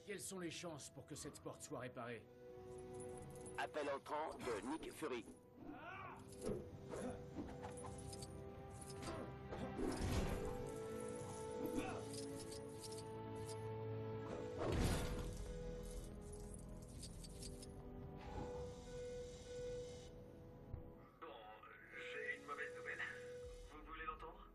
Quelles sont les chances pour que cette porte soit réparée? Appel entrant de Nick Fury. Bon, j'ai une mauvaise nouvelle. Vous voulez l'entendre?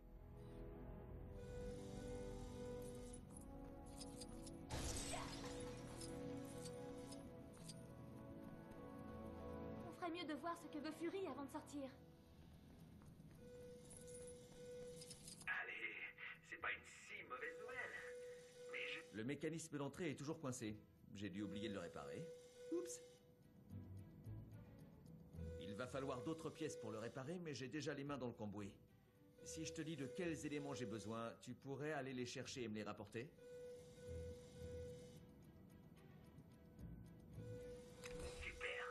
On ferait mieux de voir ce que veut Fury avant de sortir. Allez, c'est pas une si mauvaise nouvelle. Mais je... Le mécanisme d'entrée est toujours coincé. J'ai dû oublier de le réparer. Oups. Il va falloir d'autres pièces pour le réparer, mais j'ai déjà les mains dans le cambouis. Si je te dis de quels éléments j'ai besoin, tu pourrais aller les chercher et me les rapporter? Super.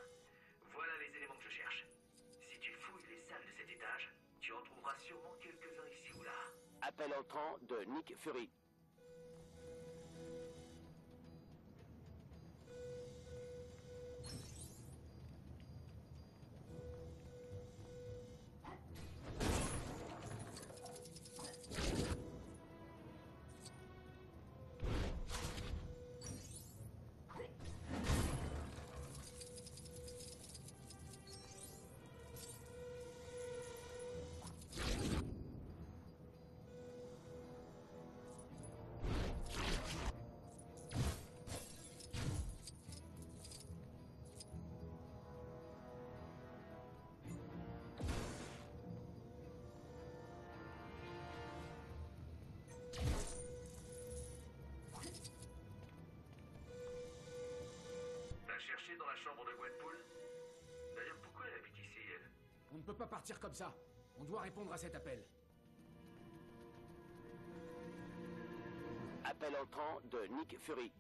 Voilà les éléments que je cherche. Si tu fouilles les salles de cet étage, tu en trouveras sûrement quelques-uns ici ou là. Appel entrant de Nick Fury. T'as cherché dans la chambre de Gwenpool? D'ailleurs, pourquoi elle habite ici, elle? On ne peut pas partir comme ça. On doit répondre à cet appel. Appel entrant de Nick Fury.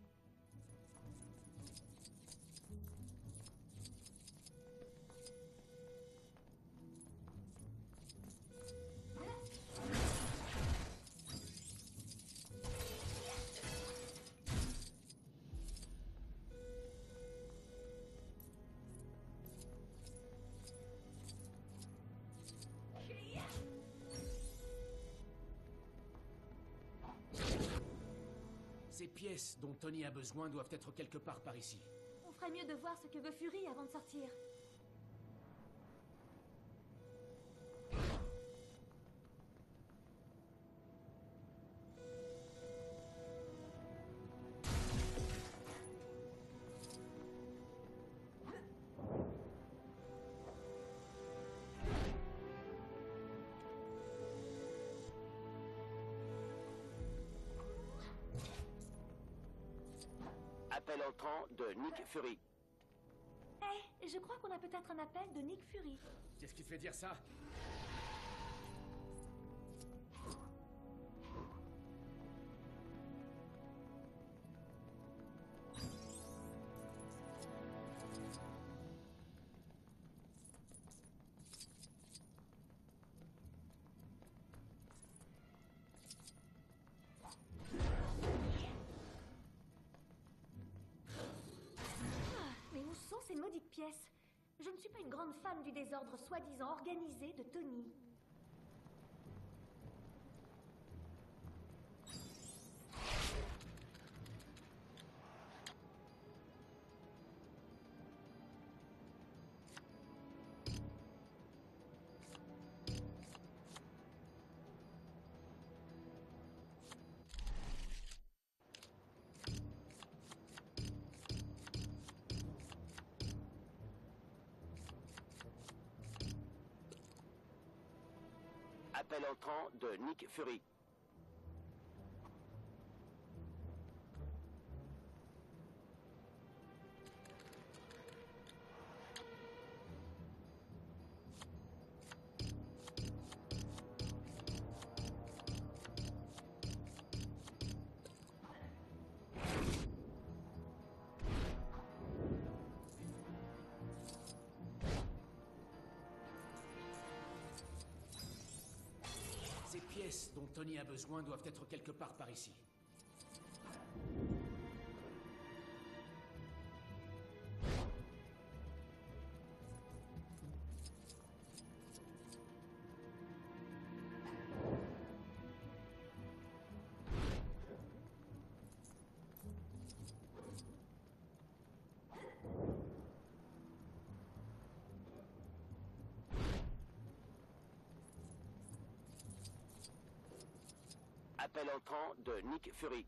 Ces pièces dont Tony a besoin doivent être quelque part par ici. On ferait mieux de voir ce que veut Fury avant de sortir. Appel entrant de Nick Fury. Eh, je crois qu'on a peut-être un appel de Nick Fury. Qu'est-ce qui te fait dire ça? Mais où sont ces maudites pièces? Je ne suis pas une grande fan du désordre soi-disant organisé de Tony. Appel entrant de Nick Fury. Ces pièces dont Tony a besoin doivent être quelque part par ici. Appel entrant de Nick Fury.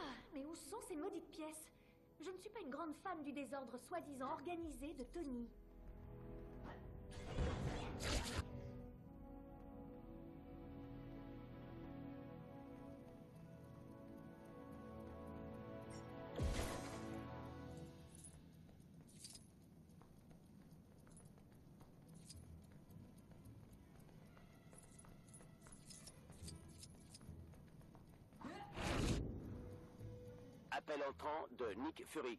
Ah, mais où sont ces maudites pièces? Je ne suis pas une grande fan du désordre soi-disant organisé de Tony. Appel entrant de Nick Fury.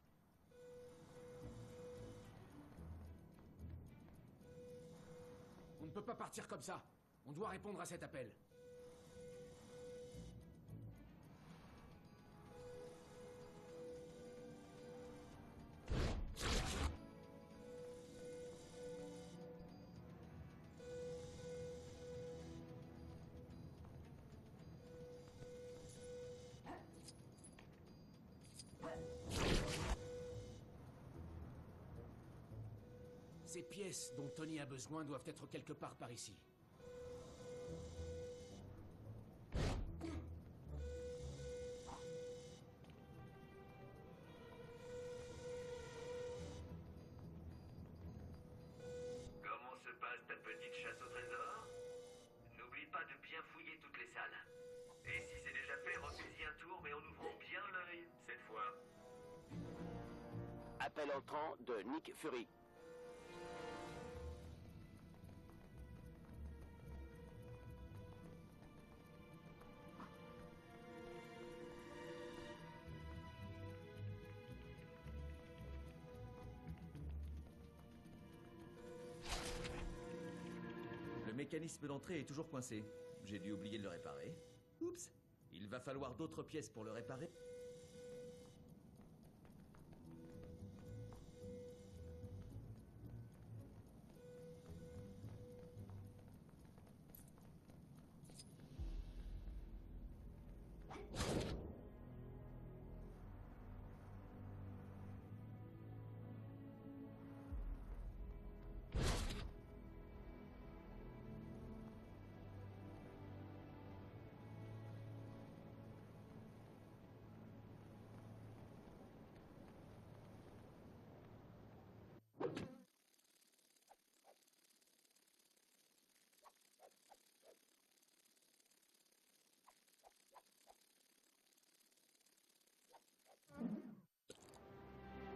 On ne peut pas partir comme ça. On doit répondre à cet appel. Ces pièces dont Tony a besoin doivent être quelque part par ici. Comment se passe ta petite chasse au trésor? N'oublie pas de bien fouiller toutes les salles. Et si c'est déjà fait, refais-y un tour, mais en ouvrant bien l'œil, cette fois. Appel entrant de Nick Fury. Le mécanisme d'entrée est toujours coincé. J'ai dû oublier de le réparer. Oups. Il va falloir d'autres pièces pour le réparer.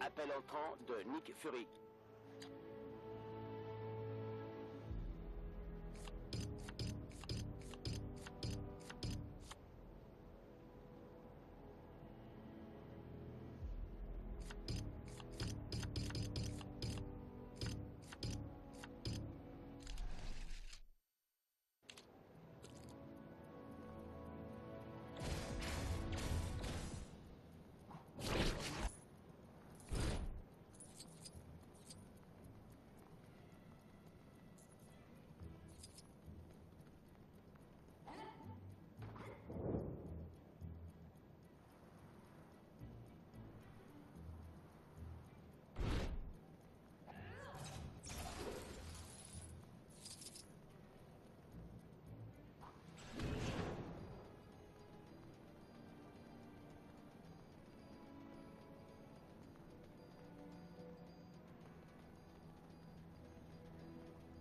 Appel entrant de Nick Fury.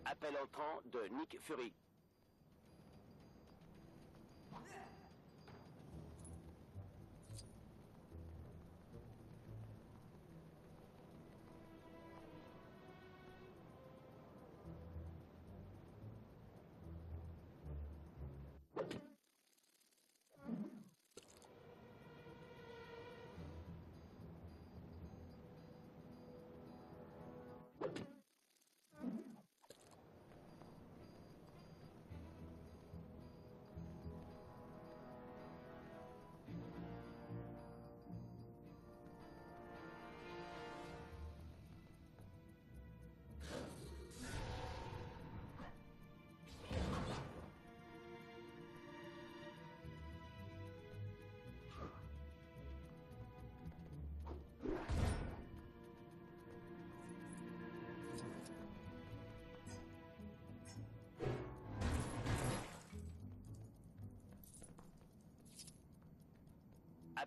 Appel entrant de Nick Fury.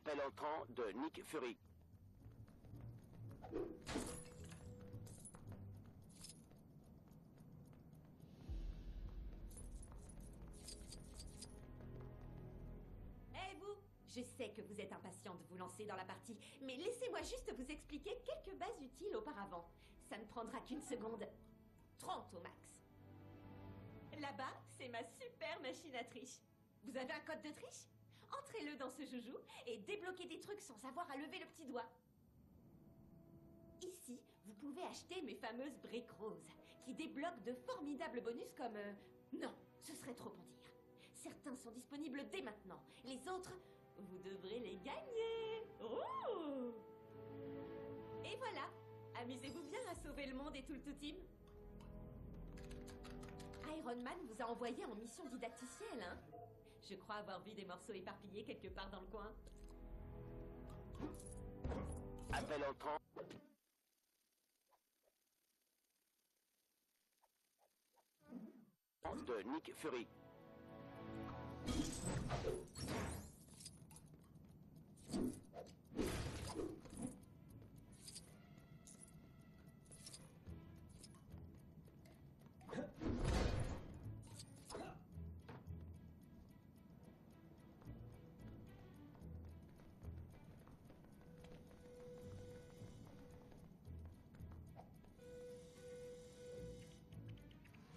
Appel entrant de Nick Fury. Eh vous! Je sais que vous êtes impatient de vous lancer dans la partie, mais laissez-moi juste vous expliquer quelques bases utiles auparavant. Ça ne prendra qu'une seconde. 30 au max. Là-bas, c'est ma super machine à triche. Vous avez un code de triche? Entrez-le dans ce joujou et débloquez des trucs sans avoir à lever le petit doigt. Ici, vous pouvez acheter mes fameuses briques roses, qui débloquent de formidables bonus comme... Non, ce serait trop en dire. Certains sont disponibles dès maintenant. Les autres, vous devrez les gagner. Oh! Et voilà, amusez-vous bien à sauver le monde et tout le tout team. Iron Man vous a envoyé en mission didacticielle, hein? Je crois avoir vu des morceaux éparpillés quelque part dans le coin. Appel entrant de Nick Fury.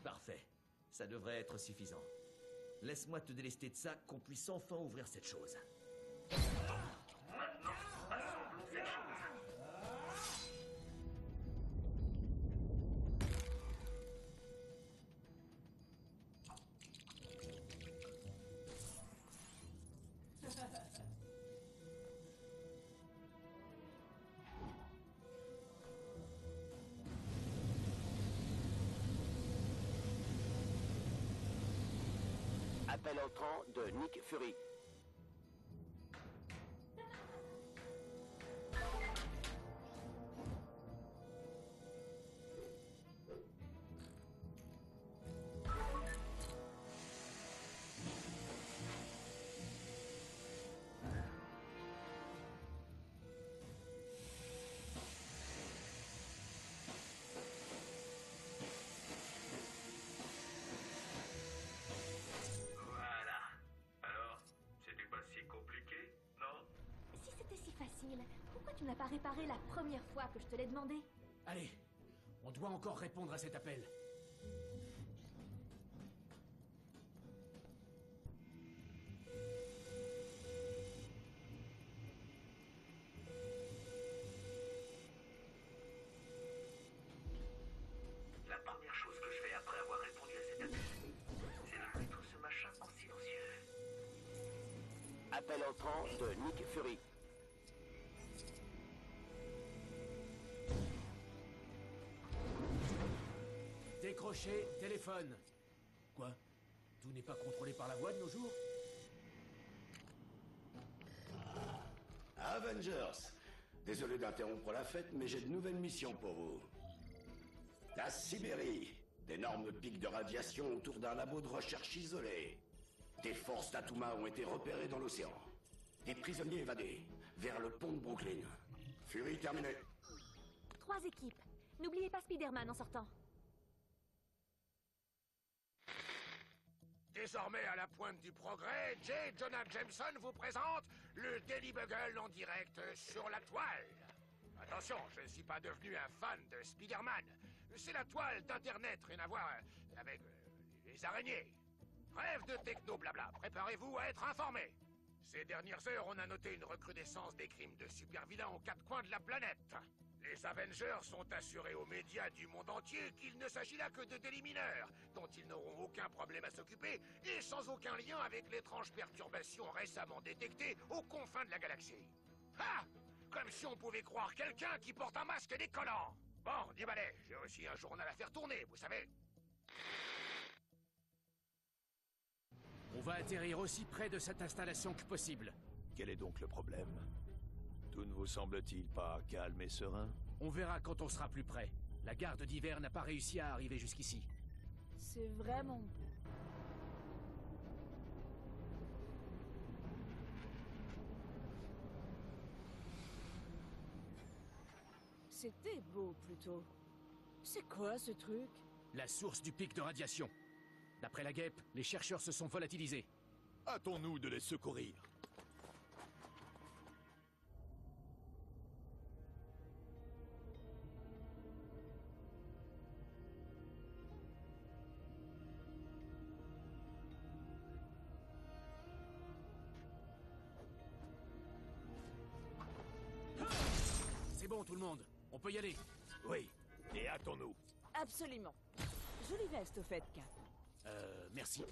Parfait. Ça devrait être suffisant. Laisse-moi te délester de ça, qu'on puisse enfin ouvrir cette chose. Maintenant, assemblons cette chose. Appel entrant de Nick Fury. Voilà. Alors, c'était pas si compliqué, non? Si c'était si facile, pourquoi tu n'as pas réparé la première fois que je te l'ai demandé? Allez, on doit encore répondre à cet appel. La première chose que je fais après avoir répondu à cet appel, c'est de mettre tout ce machin en silencieux. Appel entrant de Nick Fury. Décrocher, téléphone. Quoi? Tout n'est pas contrôlé par la voix de nos jours? Avengers, désolé d'interrompre la fête, mais j'ai de nouvelles missions pour vous. La Sibérie, d'énormes pics de radiation autour d'un labo de recherche isolé. Des forces d'Atuma ont été repérées dans l'océan. Des prisonniers évadés, vers le pont de Brooklyn. Fury terminé. 3 équipes. N'oubliez pas Spider-Man en sortant. Désormais à la pointe du progrès, J. Jonah Jameson vous présente le Daily Bugle en direct sur la toile. Attention, je ne suis pas devenu un fan de Spider-Man. C'est la toile d'Internet, rien à voir avec les araignées. Rêve de techno blabla, préparez-vous à être informés. Ces dernières heures, on a noté une recrudescence des crimes de super-vilains aux 4 coins de la planète. Les Avengers sont assurés aux médias du monde entier qu'il ne s'agit là que de délits mineurs, dont ils n'auront aucun problème à s'occuper, et sans aucun lien avec l'étrange perturbation récemment détectée aux confins de la galaxie. Ah! Comme si on pouvait croire quelqu'un qui porte un masque et des collants. Bon, dis balai, j'ai aussi un journal à faire tourner, vous savez. On va atterrir aussi près de cette installation que possible. Quel est donc le problème? Tout ne vous semble-t-il pas calme et serein? On verra quand on sera plus près. La garde d'hiver n'a pas réussi à arriver jusqu'ici. C'est vraiment beau. C'était beau, plutôt. C'est quoi, ce truc? La source du pic de radiation. D'après la guêpe, les chercheurs se sont volatilisés. Hâtons-nous de les secourir. C'est bon, tout le monde. On peut y aller. Oui, et hâtons-nous. Absolument. Jolie veste, au fait, Cap. Merci.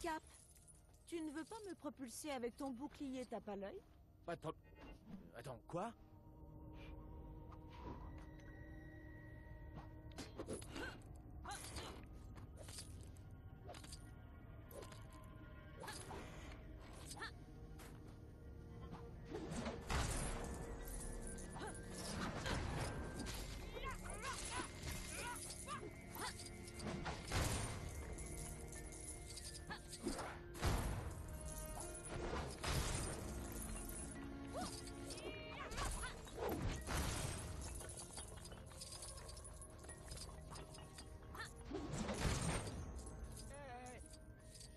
Cap, tu ne veux pas me propulser avec ton bouclier tape à l'œil? Pas de problème. Attends, quoi?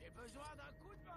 J'ai besoin d'un coup de main.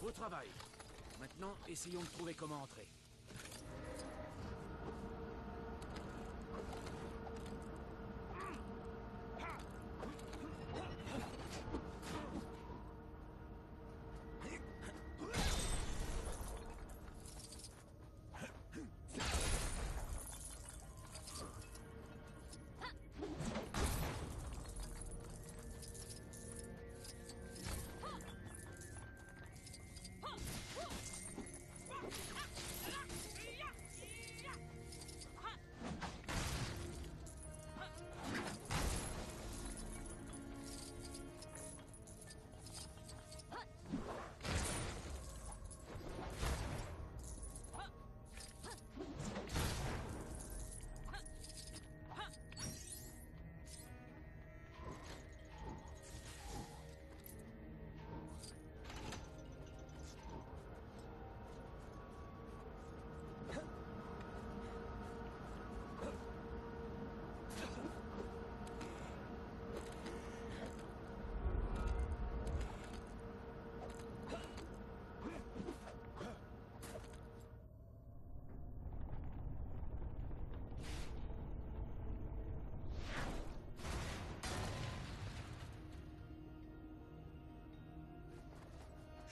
Beau travail. Maintenant, essayons de trouver comment entrer.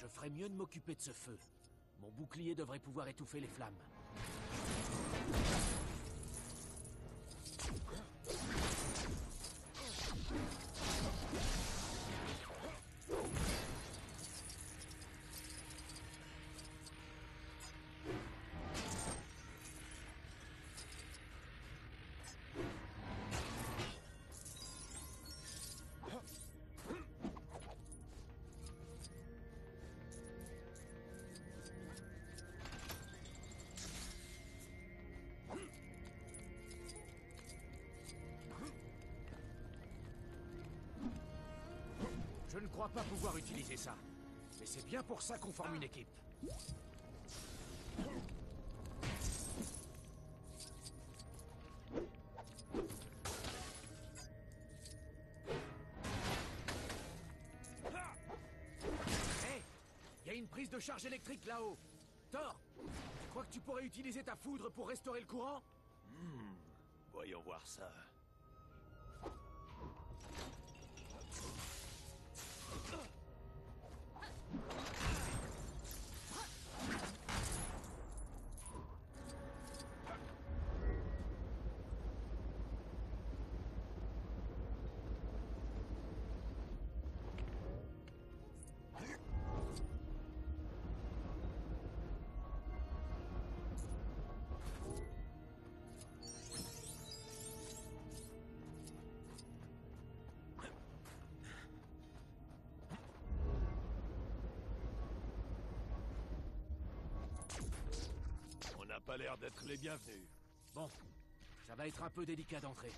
Je ferais mieux de m'occuper de ce feu. Mon bouclier devrait pouvoir étouffer les flammes. Je ne crois pas pouvoir utiliser ça. Mais c'est bien pour ça qu'on forme une équipe. Hé! Il y a une prise de charge électrique là-haut. Thor, tu crois que tu pourrais utiliser ta foudre pour restaurer le courant? Voyons voir ça. On n'a pas l'air d'être les bienvenus. Bon, ça va être un peu délicat d'entrer.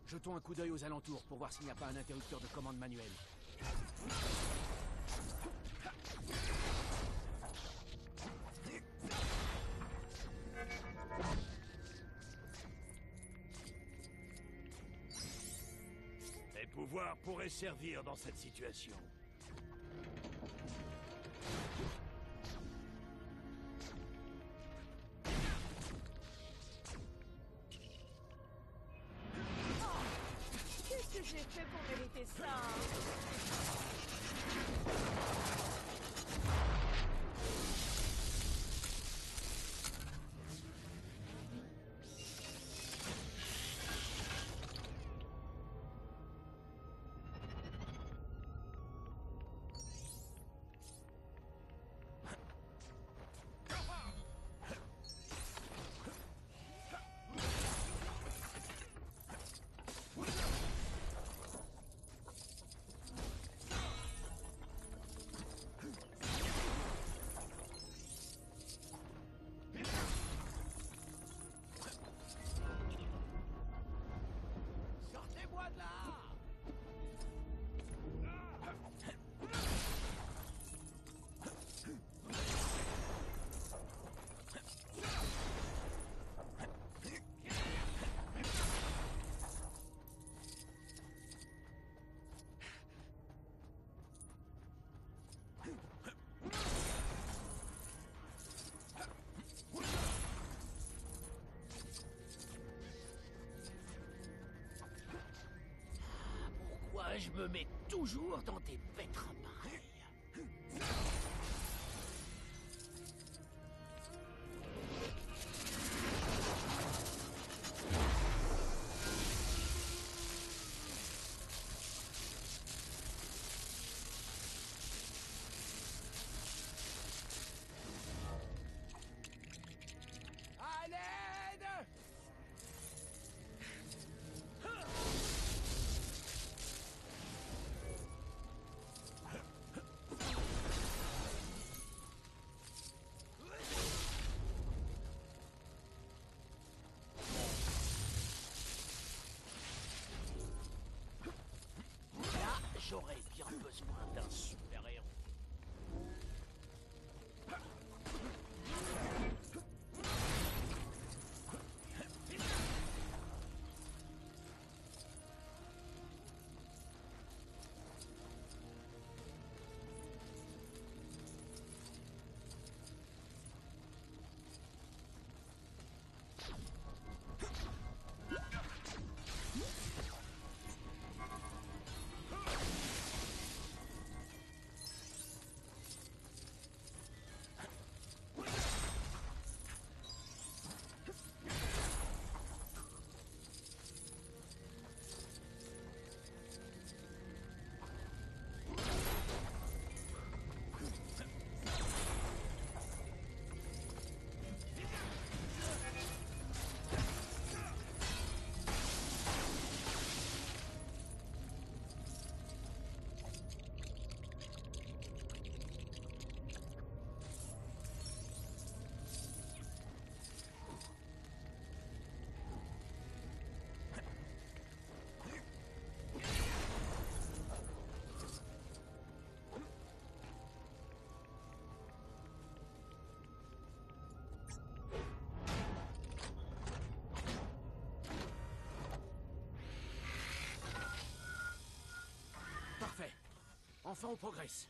Jetons un coup d'œil aux alentours pour voir s'il n'y a pas un interrupteur de commande manuel. Mes pouvoirs pourraient servir dans cette situation. Qu'est-ce que j'ai fait pour mériter ça? Sortez-moi de là! Pourquoi je me mets toujours dans des pétrins pareils? À l'aide! Là, j'aurais bien besoin d'un super-héros. Enfin, on progresse.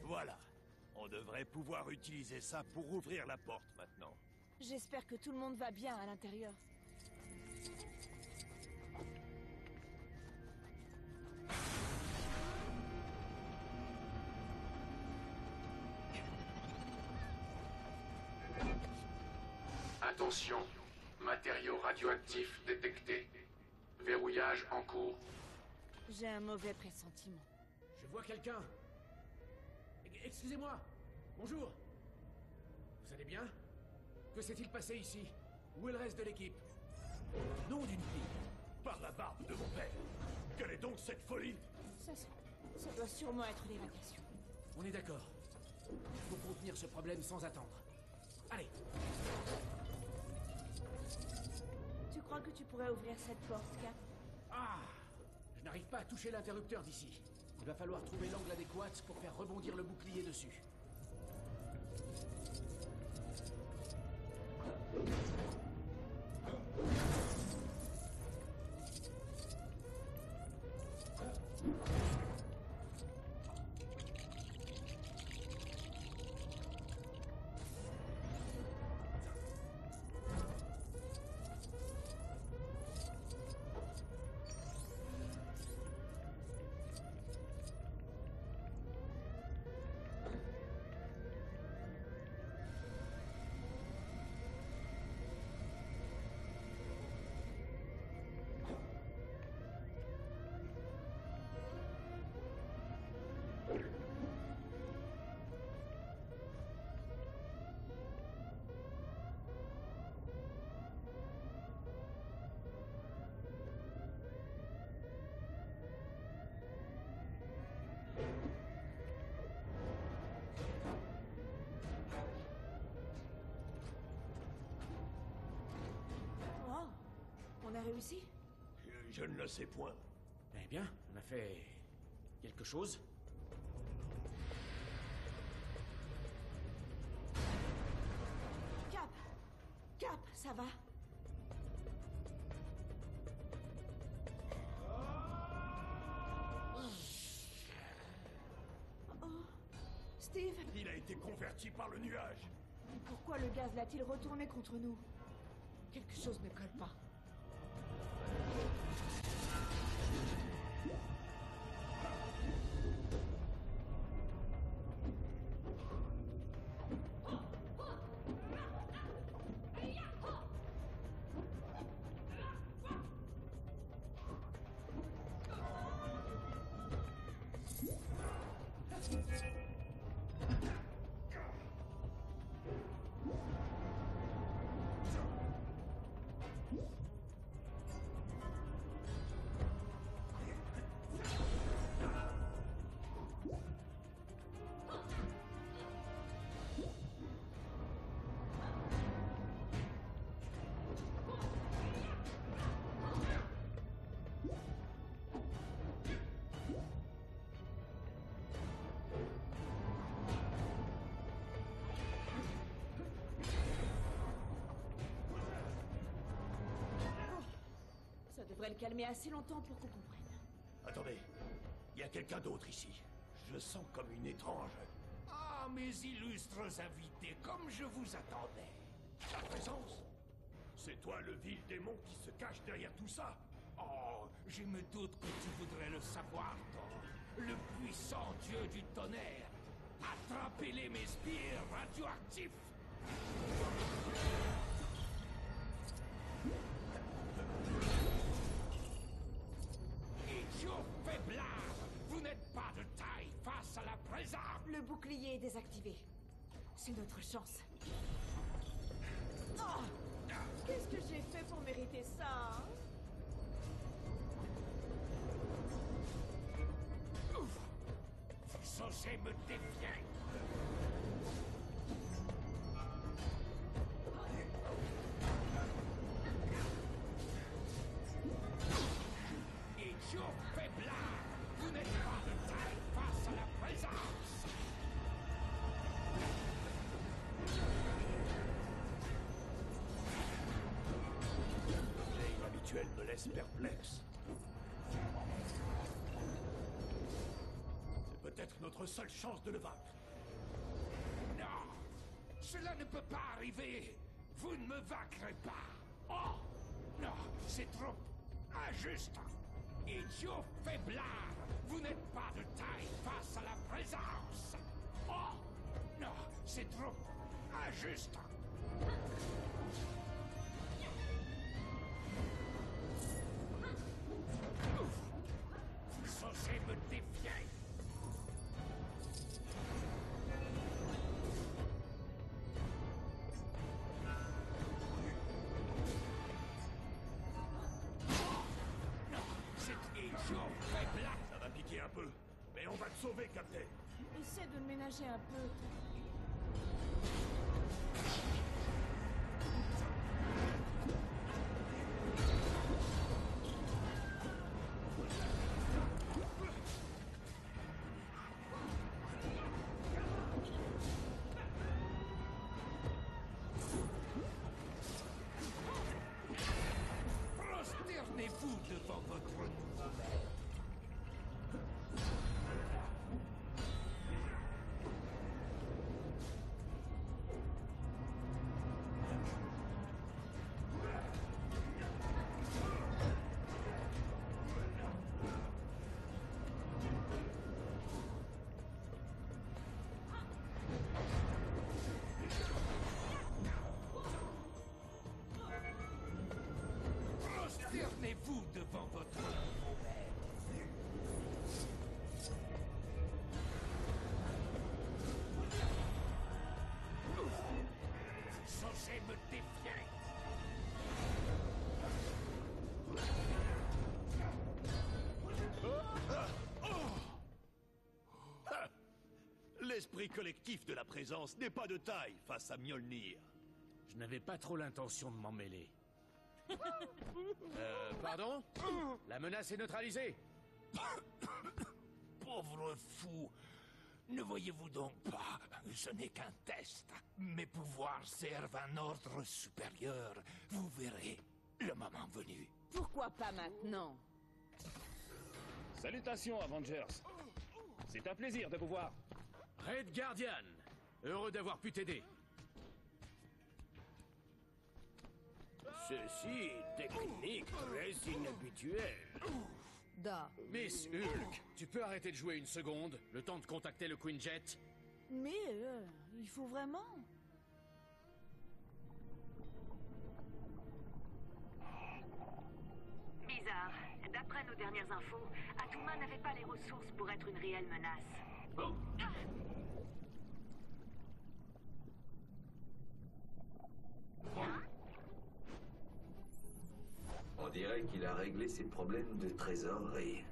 Voilà. On devrait pouvoir utiliser ça pour ouvrir la porte maintenant. J'espère que tout le monde va bien à l'intérieur. Attention, matériaux radioactifs détectés. Verrouillage en cours. J'ai un mauvais pressentiment. Je vois quelqu'un. Excusez-moi. Bonjour. Vous allez bien? Que s'est-il passé ici? Où est le reste de l'équipe? Nom d'une fille. Par la barbe de mon père. Quelle est donc cette folie? Ça doit sûrement être les radiations. On est d'accord. Il faut contenir ce problème sans attendre. Allez. Tu crois que tu pourrais ouvrir cette porte, Cap? Ah! Je n'arrive pas à toucher l'interrupteur d'ici. Il va falloir trouver l'angle adéquat pour faire rebondir le bouclier dessus. On a réussi? Je ne le sais point. Eh bien, on a fait... quelque chose. Cap! Cap, ça va? Oh, Steve! Il a été converti par le nuage. Pourquoi le gaz l'a-t-il retourné contre nous? Quelque chose ne colle pas. devrait le calmer assez longtemps pour qu'on comprenne. Attendez, il y a quelqu'un d'autre ici. Je sens comme une étrange. Ah, mes illustres invités, comme je vous attendais. Ta présence? C'est toi le vil démon qui se cache derrière tout ça? Oh, je me doute que tu voudrais le savoir, Thor. Le puissant dieu du tonnerre. Attrapez-les, mes sbires radioactifs. Idiot faiblard, vous n'êtes pas de taille face à la présence. Le bouclier est désactivé. C'est notre chance. Oh, qu'est-ce que j'ai fait pour mériter ça, hein? Censé me défier. Idiot faiblard, vous n'êtes pas de taille face à la présence. L'air habituel me laisse perplexe. C'est peut-être notre seule chance de le vaincre. Non, cela ne peut pas arriver. Vous ne me vaincrez pas. Oh, non, c'est trop injuste. Idiot faiblard, vous n'êtes pas de taille face à la présence. Oh, non, c'est trop injuste. Censé me défier. Non, c'est idiot faiblard. Ça va piquer un peu, mais on va te sauver, Captain. Essaie de le ménager un peu. Prosternez-vous devant votre nouveau maître. Prosternez-vous devant votre nouveau maître. Censé me défier. L'esprit collectif de la présence n'est pas de taille face à Mjolnir. Je n'avais pas trop l'intention de m'en mêler. Pardon? La menace est neutralisée. Pauvre fou, ne voyez-vous donc pas, ce n'est qu'un test. Mes pouvoirs servent un ordre supérieur. Vous verrez, le moment venu. Pourquoi pas maintenant? Salutations, Avengers. C'est un plaisir de vous voir. Red Guardian, heureux d'avoir pu t'aider. Ceci est technique très inhabituelle. Da. Miss Hulk, tu peux arrêter de jouer une seconde, le temps de contacter le Quinjet? Mais il faut vraiment... Bizarre. D'après nos dernières infos, Atuma n'avait pas les ressources pour être une réelle menace. On dirait qu'il a réglé ses problèmes de trésorerie.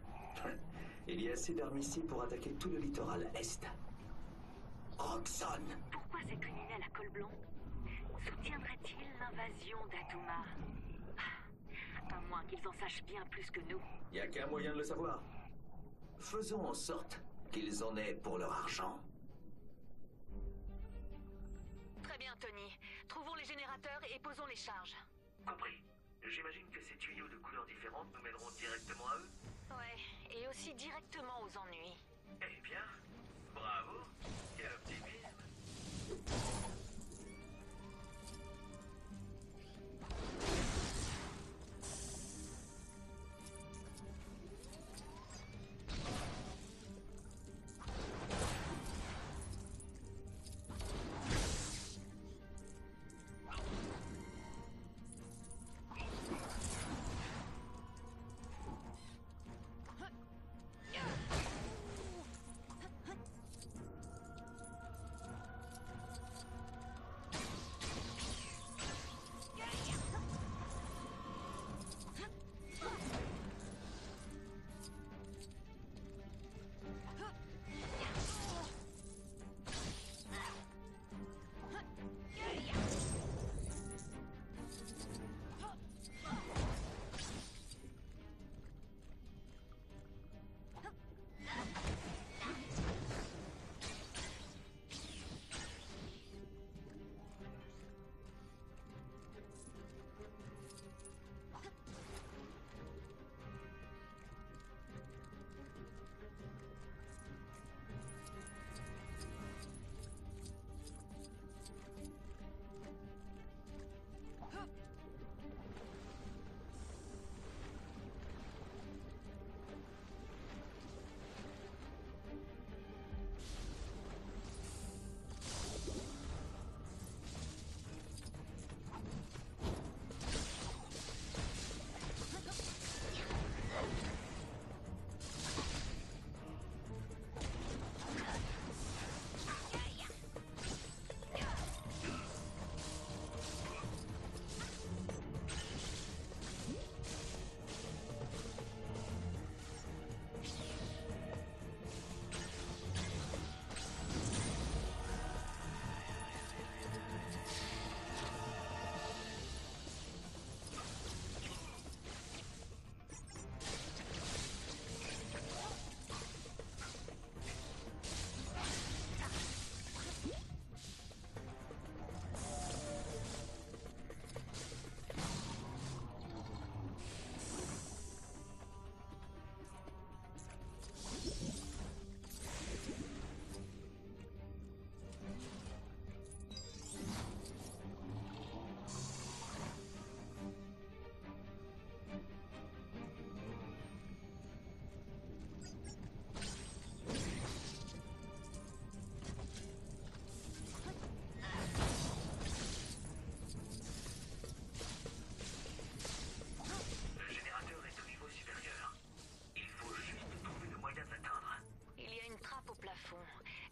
Il y a assez d'armes ici pour attaquer tout le littoral est. Roxxon! Pourquoi ces criminels à col blanc soutiendraient-ils l'invasion d'Atuma? À moins qu'ils en sachent bien plus que nous. Il n'y a qu'un moyen de le savoir. Faisons en sorte qu'ils en aient pour leur argent. Très bien, Tony. Trouvons les générateurs et posons les charges. Compris. J'imagine que ces tuyaux de couleurs différentes nous mèneront directement à eux. Ouais, et aussi directement aux ennuis. Eh bien, bravo. Quel optimisme.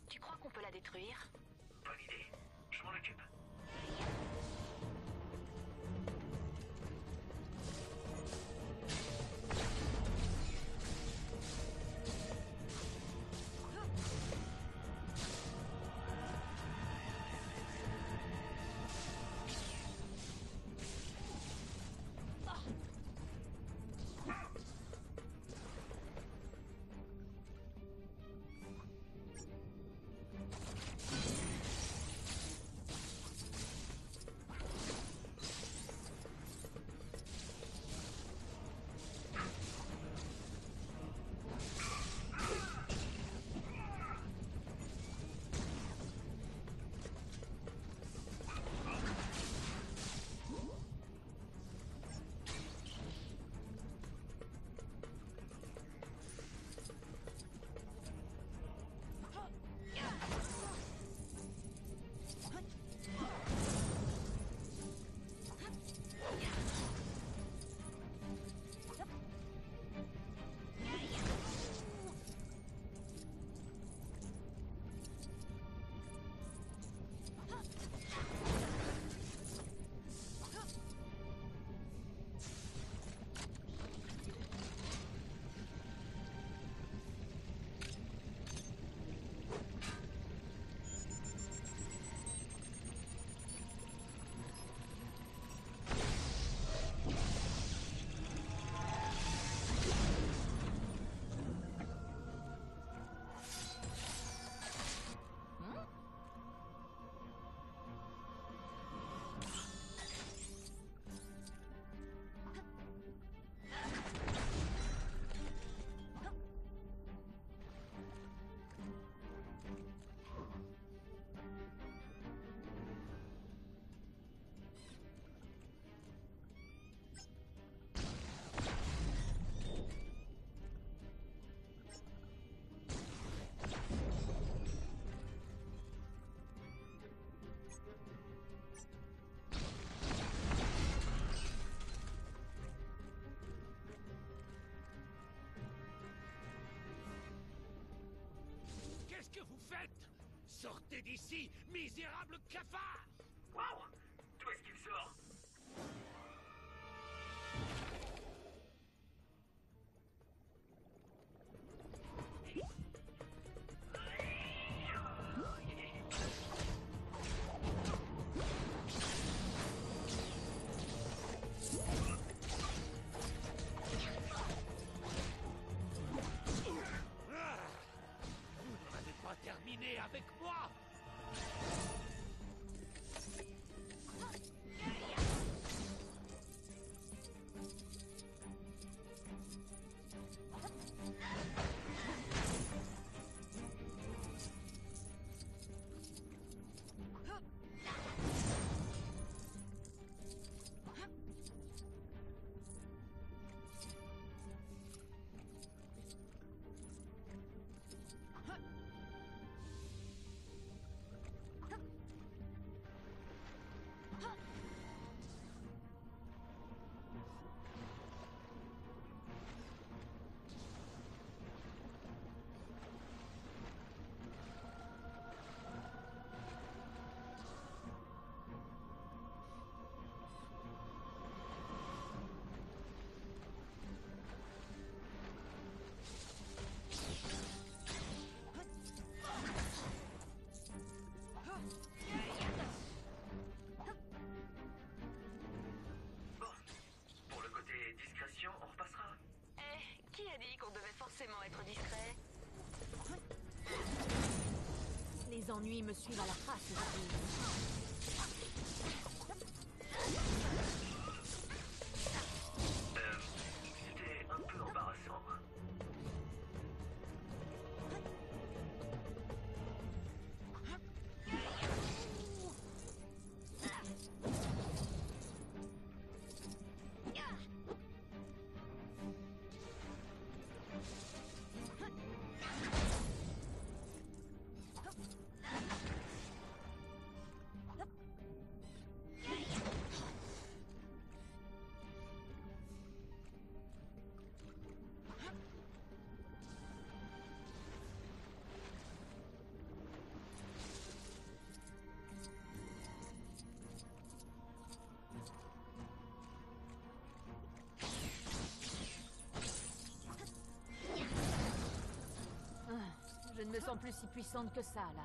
Tu crois qu'on peut la détruire? Bonne idée. Je m'en occupe. vous faites? Sortez d'ici, misérable cafard! Waouh! D'où est-ce qu'il sort? Terminé avec moi. On repassera. Eh, qui a dit qu'on devait forcément être discret? Les ennuis me suivent à la trace aujourd'hui. C'était un peu embarrassant. Je ne me sens plus si puissante que ça, là.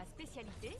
ma spécialité.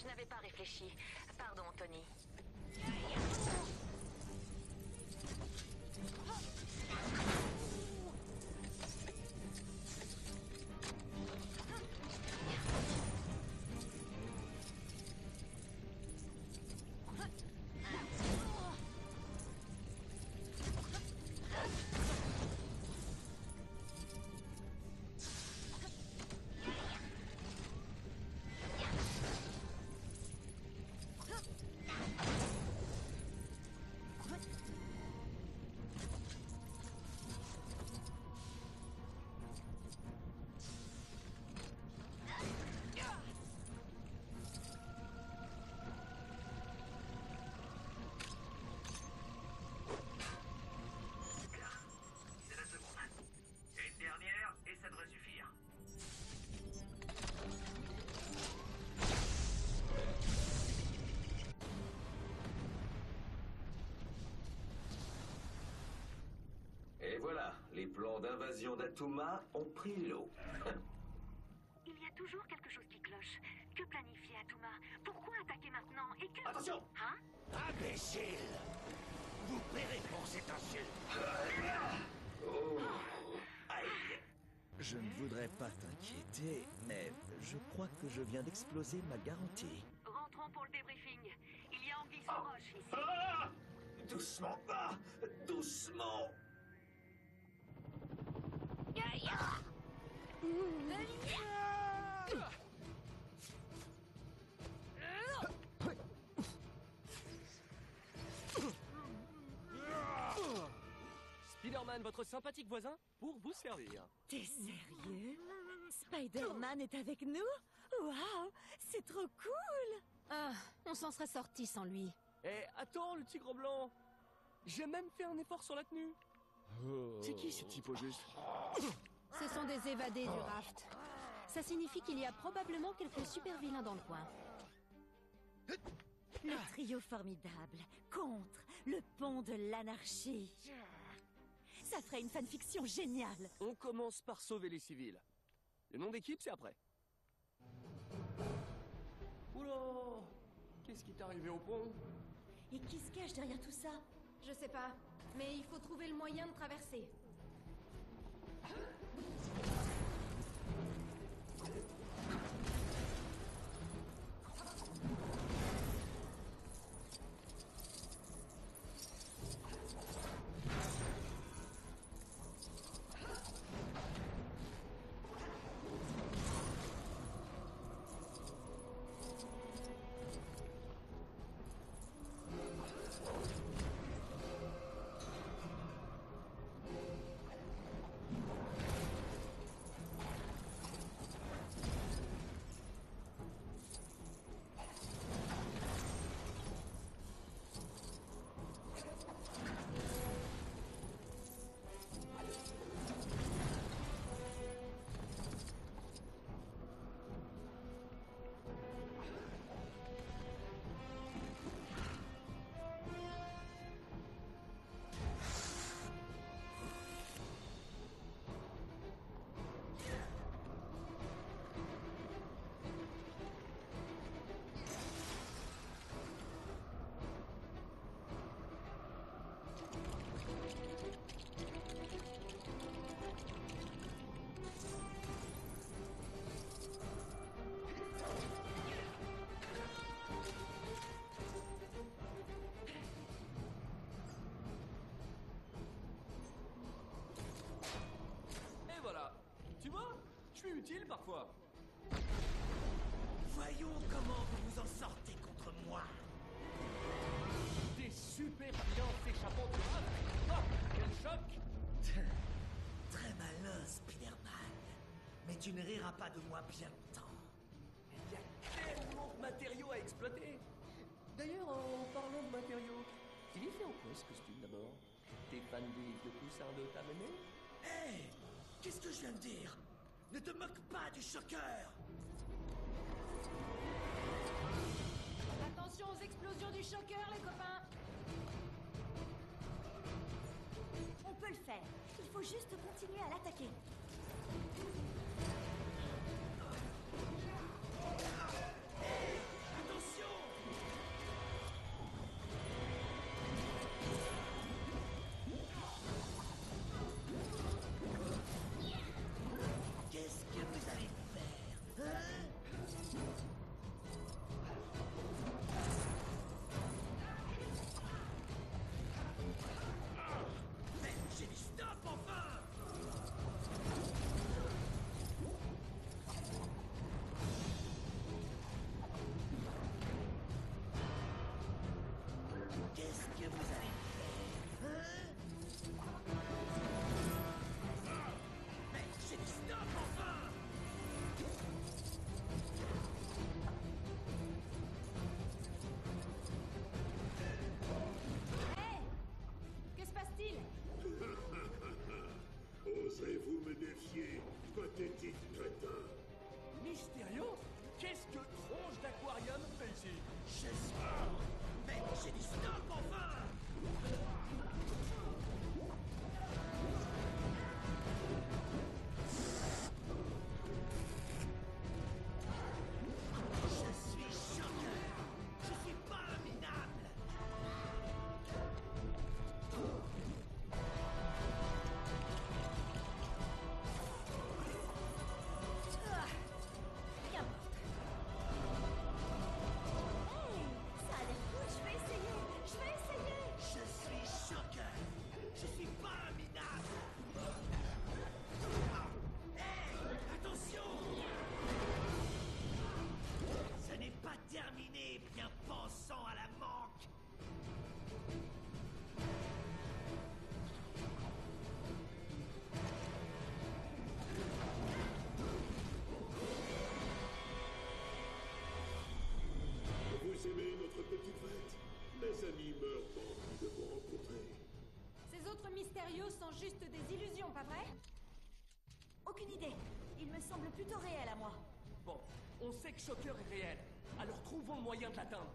Je n'avais pas réfléchi. Pardon, Tony. Et voilà, les plans d'invasion d'Atuma ont pris l'eau. Il y a toujours quelque chose qui cloche. Que planifie Atuma? Pourquoi attaquer maintenant? Et que... Attention! Hein? Imbécile! Vous paierez pour cette insulte! Oh. Aïe! Je ne voudrais pas t'inquiéter, mais je crois que je viens d'exploser ma garantie. Rentrons pour le débriefing. Il y a Anguille sous roche ici. Ah! Doucement, pas! Doucement! Spider-Man, votre sympathique voisin, pour vous servir. T'es sérieux? Spider-Man est avec nous? Waouh, c'est trop cool! Ah, on s'en serait sorti sans lui. Eh, attends, le tigre blanc! J'ai même fait un effort sur la tenue. C'est qui ce type au juste? Ce sont des évadés du raft. Ça signifie qu'il y a probablement quelques super vilains dans le coin. Le trio formidable contre le pont de l'anarchie. Ça ferait une fanfiction géniale. On commence par sauver les civils. Le nom d'équipe, c'est après. Oula! Qu'est-ce qui t'est arrivé au pont? Et qui se cache derrière tout ça? Je sais pas, mais il faut trouver le moyen de traverser. Utile parfois. Voyons comment vous vous en sortez contre moi. Des super vilains s'échappant du raft. Ah, quel choc! Très malin, Spider-Man. Mais tu ne riras pas de moi bien longtemps. Il y a tellement de matériaux à exploiter. D'ailleurs, en parlant de matériaux, il est fait en quoi ce costume d'abord? T'es fan des vieux coussins de ta mémé? Hé! Qu'est-ce que je viens de dire? Ne te moque pas du choqueur! Attention aux explosions du choqueur, les copains! On peut le faire. Il faut juste continuer à l'attaquer. Attention! Mais j'ai dit stop, enfin! Je suis Shocker! Je suis pas un minable! Qu'importe. Hey, ça a l'air cool, je vais essayer. Je suis Shocker! Je suis pas un minable! Hey, attention! Ce n'est pas terminé, bien pensant à la manque! Vous aimez notre petite fête? Mes amis meurent d'envie de vous rencontrer. Ces autres mystérieux sont juste des illusions, pas vrai? Aucune idée. Il me semble plutôt réel à moi. Bon, on sait que Shocker est réel. Alors trouvons le moyen de l'atteindre.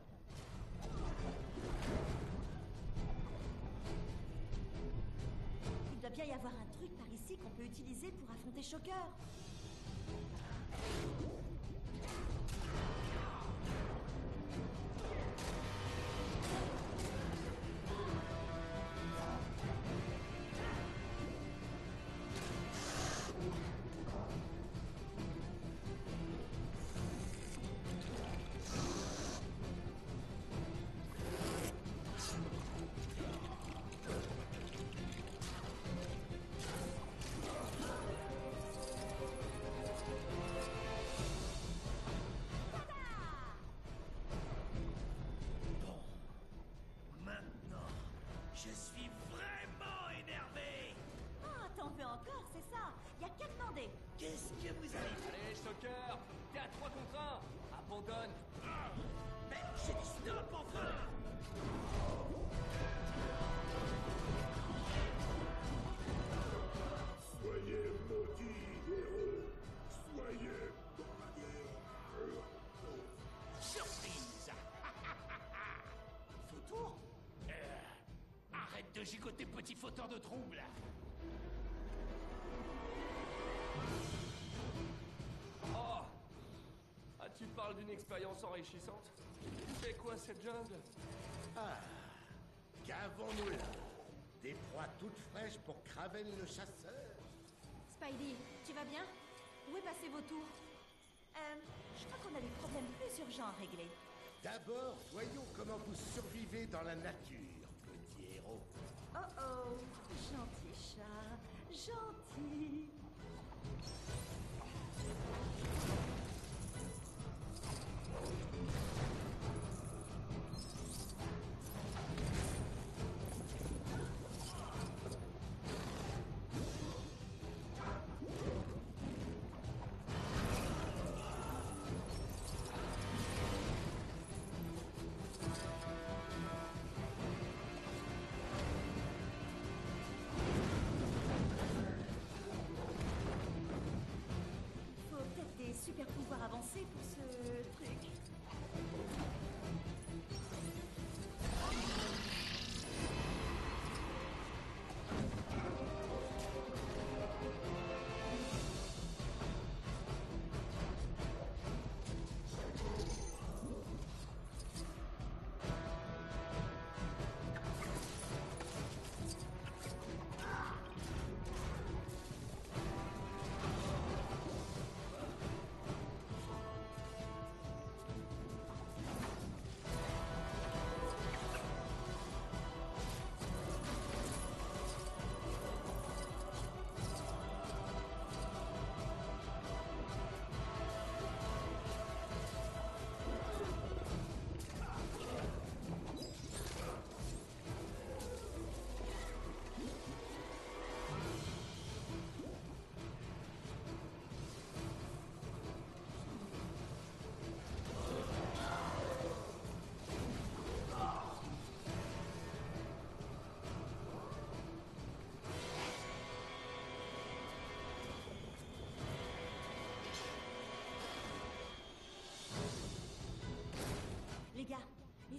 Il doit bien y avoir un truc par ici qu'on peut utiliser pour affronter Shocker. Maintenant, je suis vraiment énervé! Ah, t'en veux encore, c'est ça? Y a qu'à demander. Qu'est-ce que vous avez fait? Allez, Shocker, t'es à 3 contre 1. Abandonne. Mais j'ai dit stop, enfin! Soyez maudits, héros! Soyez maudits! Surprise. Photo? Arrête de gigoter, petit fauteur de troubles. Oh! Ah, tu parles d'une expérience enrichissante? C'est quoi cette jungle? Ah, qu'avons-nous là? Des proies toutes fraîches pour Kraven le chasseur? Spidey, tu vas bien? Où est passé vos tours? Je crois qu'on a des problèmes plus urgents à régler. D'abord, voyons comment vous survivez dans la nature, petit héros. Oh oh, gentil chat, gentil. Faut peut-être des super pouvoirs avancés pour ce truc.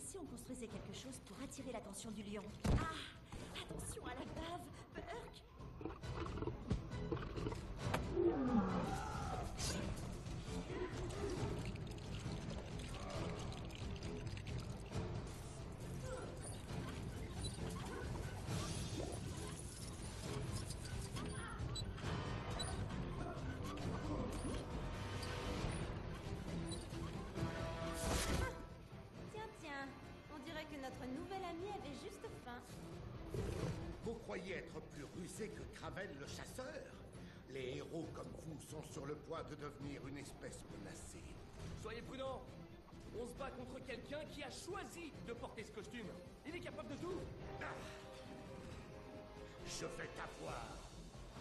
si on construisait quelque chose pour attirer l'attention du lion? Ah! Attention à la bave, Burk! Tiens, on dirait que notre nouvel ami avait juste faim. Vous croyez être plus rusé que Kraven le chasseur? Les héros comme vous sont sur le point de devenir une espèce menacée. Soyez prudents. On se bat contre quelqu'un qui a choisi de porter ce costume. Il est capable de tout. Je vais t'avoir.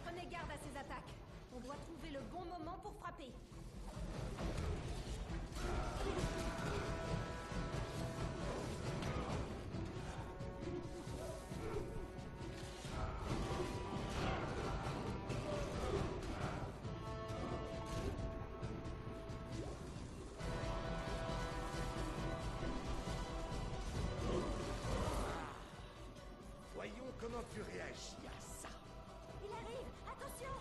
Prenez garde à ces attaques. On doit trouver le bon moment pour frapper. Voyons comment tu réagis à ça. Il arrive! Attention!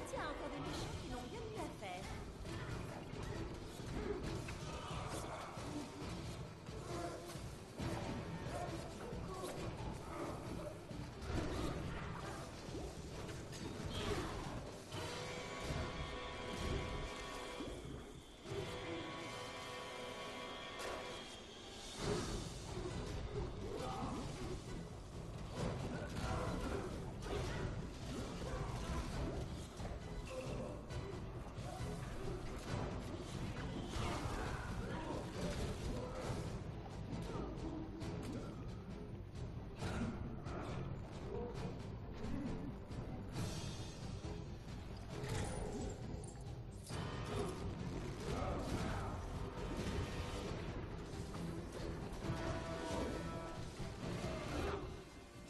Tiens, encore des méchants qui n'ont rien de mieux à faire.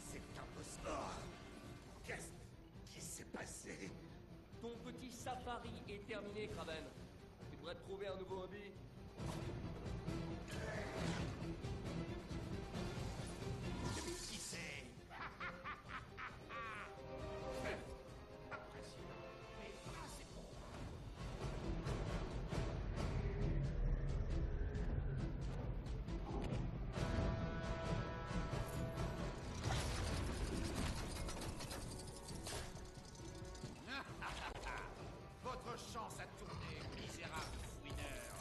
C'est impossible. Qu'est-ce qui s'est passé? Ton petit safari est terminé, Kraven. Tu devrais te trouver un nouveau hobby. Qui c'est? Impressionnant, mais pas assez bon. Votre chance a tourné, misérable fouineur.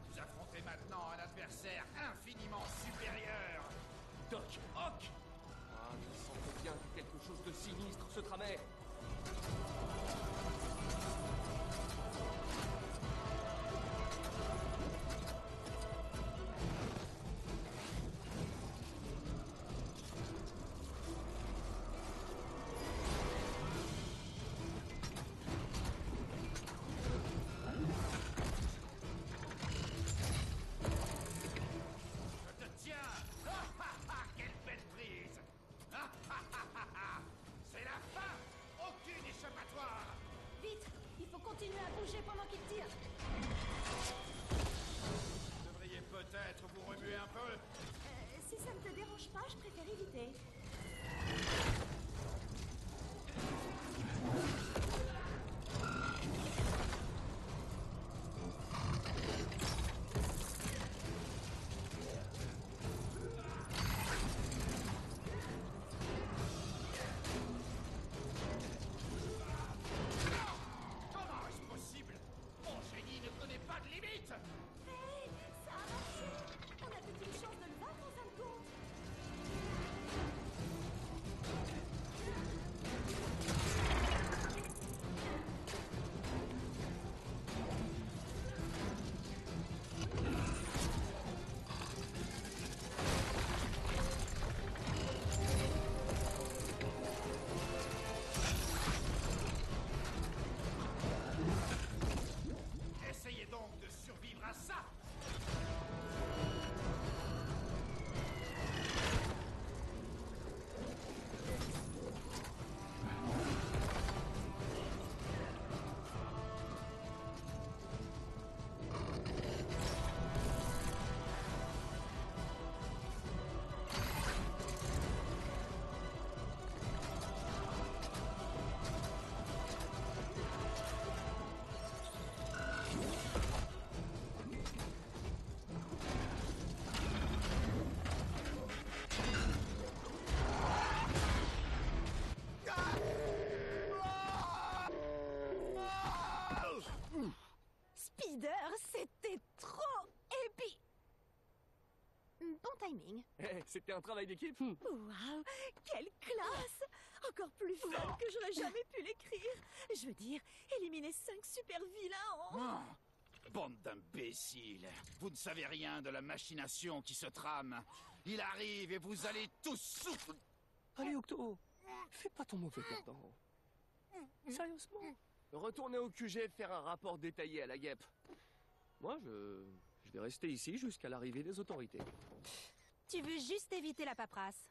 Vous affrontez maintenant un adversaire infiniment supérieur. Doc Ock! Ah, je sentais bien que quelque chose de sinistre se tramait. Je te tiens. Quelle belle prise. C'est la fin. timing. C'était un travail d'équipe. Waouh, quelle classe! Encore plus fun que j'aurais jamais pu l'écrire. Je veux dire, éliminer 5 super vilains en... Bande d'imbéciles. Vous ne savez rien de la machination qui se trame. Il arrive et vous allez tous souffrir. Allez, Octo, fais pas ton mauvais perdant. Sérieusement. Retournez au QG faire un rapport détaillé à la guêpe. Moi, je vais rester ici jusqu'à l'arrivée des autorités. Tu veux juste éviter la paperasse.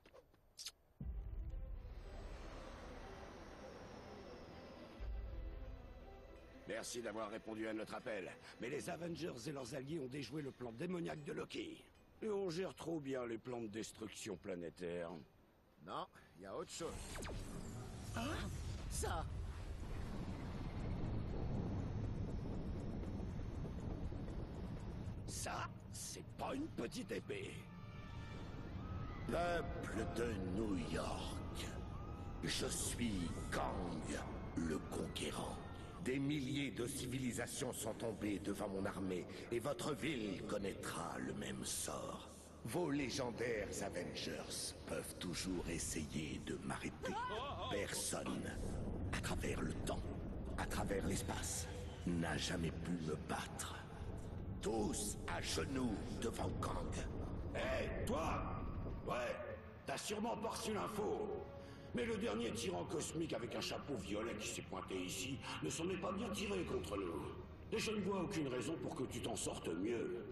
Merci d'avoir répondu à notre appel. Mais les Avengers et leurs alliés ont déjoué le plan démoniaque de Loki. Et on gère trop bien les plans de destruction planétaire. Non, il y a autre chose. Hein? Ça? Ça, c'est pas une petite épée. Peuple de New York, je suis Kang, le conquérant. Des milliers de civilisations sont tombées devant mon armée et votre ville connaîtra le même sort. Vos légendaires Avengers peuvent toujours essayer de m'arrêter. Personne, à travers le temps, à travers l'espace, n'a jamais pu me battre. Tous à genoux devant Kang. Hé, toi! Ouais, t'as sûrement pas reçu l'info. Mais le dernier tyran cosmique avec un chapeau violet qui s'est pointé ici ne s'en est pas bien tiré contre nous. Et je ne vois aucune raison pour que tu t'en sortes mieux.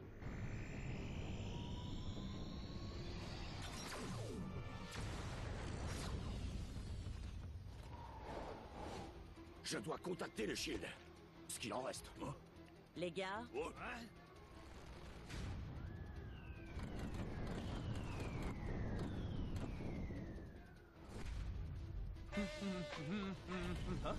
Je dois contacter le Shield. Ce qu'il en reste. Les gars, Hein?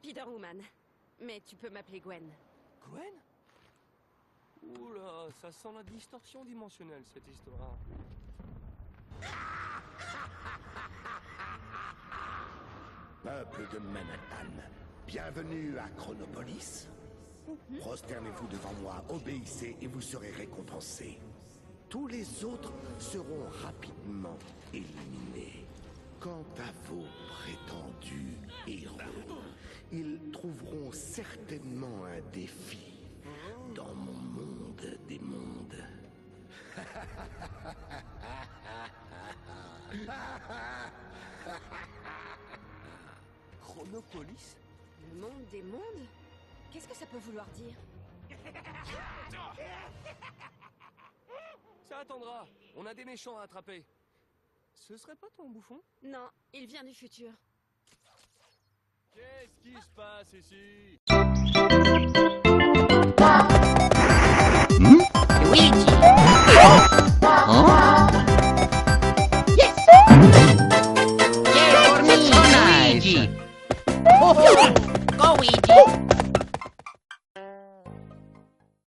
Spider-Woman. Mais tu peux m'appeler Gwen. Gwen? Oula, ça sent la distorsion dimensionnelle, cette histoire. Peuple de Manhattan, bienvenue à Chronopolis. Prosternez-vous devant moi, obéissez et vous serez récompensés. Tous les autres seront rapidement éliminés. Quant à vos prétendus héros, ils trouveront certainement un défi dans mon monde des mondes. Chronopolis? Le monde des mondes? Qu'est-ce que ça peut vouloir dire? Ça attendra. On a des méchants à attraper. Ce serait pas ton bouffon? Non, il vient du futur. Qu'est-ce qui se passe ici? Luigi. Huh? Yes! Yay for me, Luigi. Go, Luigi.